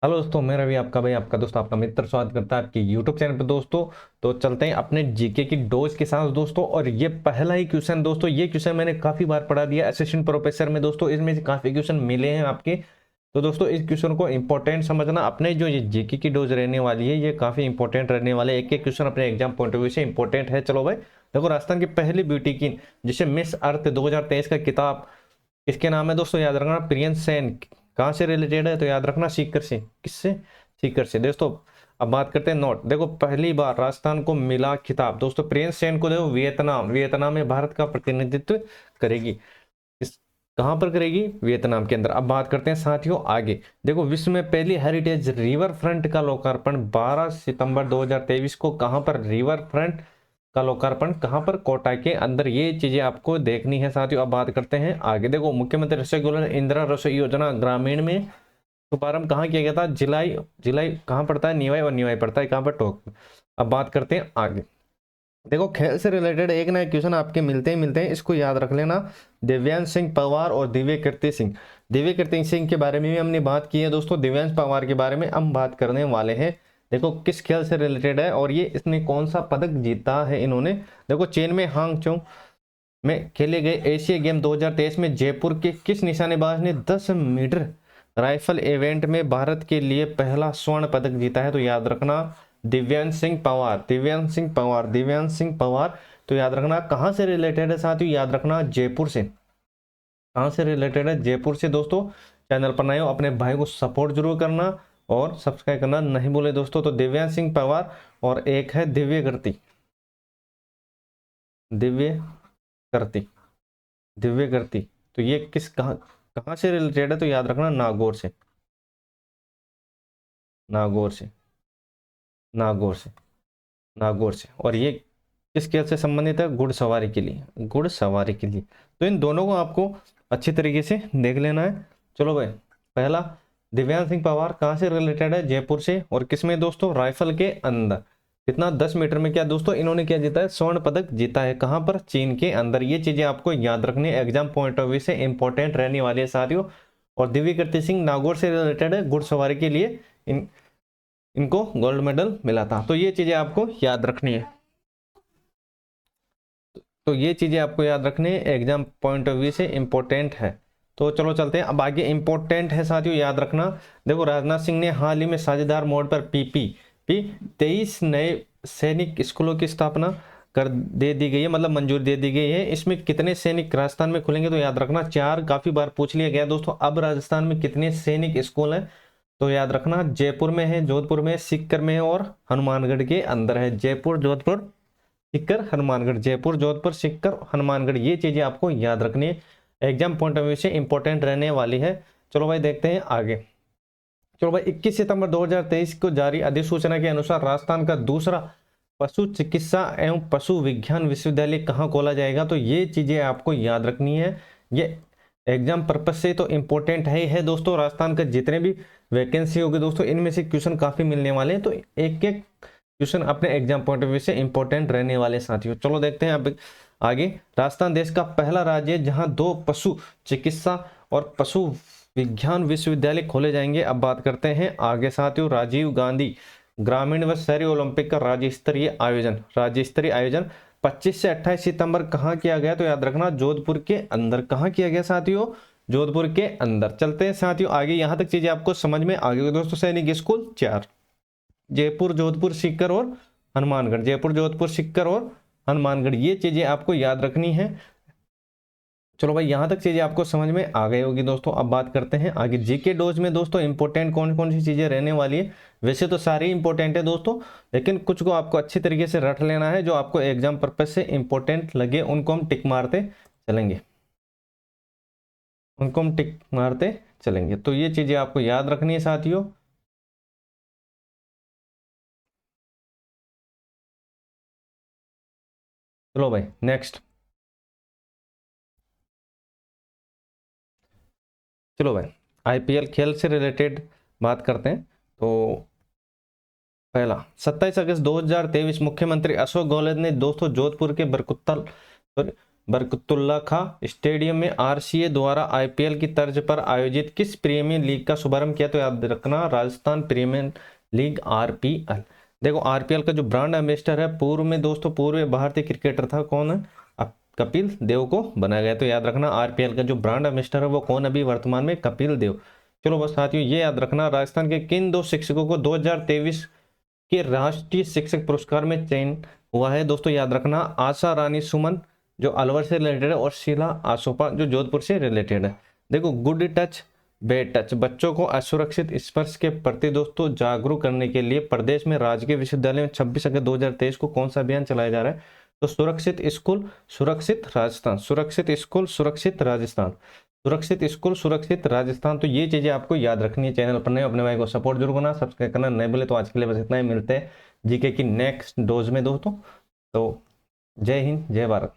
Hello दोस्तों, मेरा भी आपका भाई आपका दोस्त आपका मित्र स्वागत करता है आपके यूट्यूब चैनल पर दोस्तों। तो चलते हैं अपने जीके की डोज के साथ दोस्तों। और ये पहला ही क्वेश्चन दोस्तों, ये क्वेश्चन मैंने काफी बार पढ़ा दिया असिस्टेंट प्रोफेसर में दोस्तों, इसमें से काफी क्वेश्चन मिले हैं आपके। तो दोस्तों इस क्वेश्चन को इंपॉर्टेंट समझना, अपने जो ये जीके की डोज रहने वाली है ये काफी इंपॉर्टेंट रहने वाले, एक एक क्वेश्चन अपने एग्जाम पॉइंट ऑफ व्यू से इंपॉर्टेंट है। चलो भाई देखो, राजस्थान की पहली ब्यूटी की जिसे मिस अर्थ 2023 का किताब इसके नाम है दोस्तों, याद रखना प्रियंश सेन। कहाँ से रिलेटेड है तो याद रखना सीकर से। किससे? सीकर से दोस्तों। अब बात करते हैं नोट। देखो पहली बार राजस्थान को मिला खिताब दोस्तों, प्रियंश सेन को देखो वियतनाम में भारत का प्रतिनिधित्व करेगी। इस कहां पर करेगी? वियतनाम के अंदर। अब बात करते हैं साथियों आगे। देखो विश्व में पहली हेरिटेज रिवर फ्रंट का लोकार्पण 12 सितंबर 2023 को कहां पर? रिवर फ्रंट का लोकार्पण कहां पर? कोटा के अंदर। ये चीजें आपको देखनी है साथियों। अब बात करते हैं आगे। देखो मुख्यमंत्री रसोई इंदिरा रसोई योजना ग्रामीण में शुभारंभ कहाँ किया गया था? जिलाई। जिलाई कहाँ पड़ता है? निवाई, और निवाई पड़ता है कहाँ पर? टोक। अब बात करते हैं आगे। देखो खेल से रिलेटेड एक ना एक क्वेश्चन आपके मिलते हैं, इसको याद रख लेना। दिव्यांश सिंह पवार और दिव्य कीर्ति सिंह। दिव्य कीर्ति सिंह के बारे में भी हमने बात की है दोस्तों, दिव्यांश पवार के बारे में हम बात करने वाले हैं। देखो किस खेल से रिलेटेड है और ये इसने कौन सा पदक जीता है इन्होंने। देखो चीन में हांगचो में खेले गए एशिया गेम 2023 में जयपुर के किस निशानेबाज ने 10 मीटर राइफल इवेंट में भारत के लिए पहला स्वर्ण पदक जीता है? तो याद रखना दिव्यांश सिंह पवार, दिव्यांश सिंह पवार, दिव्यांश सिंह पवार। तो याद रखना कहां से रिलेटेड है साथियों? याद रखना जयपुर से। कहां से रिलेटेड है? जयपुर से दोस्तों। चैनल पर नए हो अपने भाई को सपोर्ट जरूर करना और सब्सक्राइब करना नहीं भूले दोस्तों। तो दिव्यांश सिंह पवार और एक है दिव्य कीर्ति, दिव्य कीर्ति, दिव्य कीर्ति। तो ये किस कहां कहां से रिलेटेड है? तो याद रखना नागौर से, नागौर से, नागौर से, नागौर से। और ये किस खेल से संबंधित है? घुड़सवारी के लिए, घुड़सवारी के लिए। तो इन दोनों को आपको अच्छी तरीके से देख लेना है। चलो भाई, पहला दिव्यांश सिंह पवार कहाँ से रिलेटेड है? जयपुर से। और किसमें दोस्तों? राइफल के अंदर। कितना? 10 मीटर में क्या दोस्तों इन्होंने क्या जीता है? स्वर्ण पदक जीता है। कहां पर? चीन के अंदर। ये चीजें आपको याद रखनी है, एग्जाम पॉइंट ऑफ व्यू से इंपॉर्टेंट रहने वाली है साथियों। और दिव्य कीर्ति सिंह नागौर से रिलेटेड है, घुड़सवारी के लिए इनको गोल्ड मेडल मिला था। तो ये चीजें आपको याद रखनी है। तो ये चीजें आपको याद रखनी है, एग्जाम पॉइंट ऑफ व्यू से इंपॉर्टेंट है। तो चलो चलते हैं अब आगे। इंपॉर्टेंट है साथियों, याद रखना। देखो राजनाथ सिंह ने हाल ही में साझेदार मोड पर पीपीपी 23 नए सैनिक स्कूलों की स्थापना कर दे दी गई है, मतलब मंजूरी दे दी गई है। इसमें कितने सैनिक राजस्थान में खुलेंगे? तो याद रखना 4। काफी बार पूछ लिया गया दोस्तों। अब राजस्थान में कितने सैनिक स्कूल हैं? तो याद रखना जयपुर में है, जोधपुर में है, सीकर में है और हनुमानगढ़ के अंदर है। जयपुर, जोधपुर, सीकर, हनुमानगढ़। जयपुर, जोधपुर, सीकर, हनुमानगढ़। ये चीजें आपको याद रखनी है, एग्जाम पॉइंट ऑफ व्यू से इंपॉर्टेंट रहने वाली है। चलो भाई देखते हैं आगे। चलो भाई 21 सितंबर 2023 को जारी अधिसूचना के अनुसार राजस्थान का दूसरा पशु चिकित्सा एवं पशु विज्ञान विश्वविद्यालय कहाँ खोला जाएगा? तो ये चीजें आपको याद रखनी है, ये एग्जाम पर्पज से तो इंपॉर्टेंट है दोस्तों। राजस्थान का जितने भी वैकेंसी होगी दोस्तों, इनमें से क्वेश्चन काफी मिलने वाले हैं। तो एक एक क्वेश्चन अपने एग्जाम पॉइंट ऑफ व्यू से इंपॉर्टेंट रहने वाले साथियों। चलो देखते हैं अब आगे। राजस्थान देश का पहला राज्य है जहां 2 पशु चिकित्सा और पशु विज्ञान विश्वविद्यालय खोले जाएंगे। अब बात करते हैं आगे साथियों। राजीव गांधी ग्रामीण व शहरी ओलंपिक का राज्य स्तरीय आयोजन 25 से 28 सितंबर कहाँ किया गया? तो याद रखना जोधपुर के अंदर। कहाँ किया गया साथियों? जोधपुर के अंदर। चलते हैं साथियों आगे, यहां तक चीजें आपको समझ में आ गई दोस्तों। सैनिक स्कूल 4, जयपुर, जोधपुर, सीकर और हनुमानगढ़। जयपुर, जोधपुर, सीकर और हनुमानगढ़। ये चीजें आपको याद रखनी है। चलो भाई यहां तक चीजें आपको समझ में आ गई होगी दोस्तों। अब बात करते हैं आगे। जीके डोज में दोस्तों इंपॉर्टेंट कौन कौन सी चीजें रहने वाली है? वैसे तो सारी इंपॉर्टेंट है दोस्तों, लेकिन कुछ को आपको अच्छी तरीके से रट लेना है, जो आपको एग्जाम पर्पज से इंपॉर्टेंट लगे उनको हम टिक मारते चलेंगे, उनको हम टिक मारते चलेंगे। तो ये चीजें आपको याद रखनी है साथियों। चलो भाई नेक्स्ट। चलो भाई आईपीएल खेल से रिलेटेड बात करते हैं। तो पहला 27 अगस्त 2023 मुख्यमंत्री अशोक गहलोत ने दोस्तों जोधपुर के बरकुत्ता बरकतुल्ला खा स्टेडियम में आरसीए द्वारा आईपीएल की तर्ज पर आयोजित किस प्रीमियर लीग का शुभारंभ किया? तो याद रखना राजस्थान प्रीमियर लीग आरपीएल। देखो आरपीएल का जो ब्रांड एम्बेसडर है पूर्व में दोस्तों पूर्व भारतीय क्रिकेटर था कौन है? अब कपिल देव को बनाया गया। तो याद रखना आरपीएल का जो ब्रांड एम्बेसडर है वो कौन अभी वर्तमान में? कपिल देव। चलो बस साथियों ये याद रखना राजस्थान के किन दो शिक्षकों को 2023 के राष्ट्रीय शिक्षक पुरस्कार में चयन हुआ है? दोस्तों याद रखना आशा रानी सुमन जो अलवर से रिलेटेड है और शीला आसोपा जो जोधपुर से रिलेटेड है। देखो गुड टच बैड टच बच्चों को असुरक्षित स्पर्श के प्रति दोस्तों जागरूक करने के लिए प्रदेश में राजकीय विश्वविद्यालय में 26 अगस्त 2023 को कौन सा अभियान चलाया जा रहा है? तो सुरक्षित स्कूल सुरक्षित राजस्थान, सुरक्षित स्कूल सुरक्षित राजस्थान, सुरक्षित स्कूल सुरक्षित राजस्थान। तो ये चीजें आपको याद रखनी है। चैनल पर नए अपने भाई को सपोर्ट जरूर करना, सब्सक्राइब करना नहीं बोले। तो आज के लिए बस इतना ही, मिलते हैं जीके की नेक्स्ट डोज में दोस्तों। तो जय हिंद जय भारत।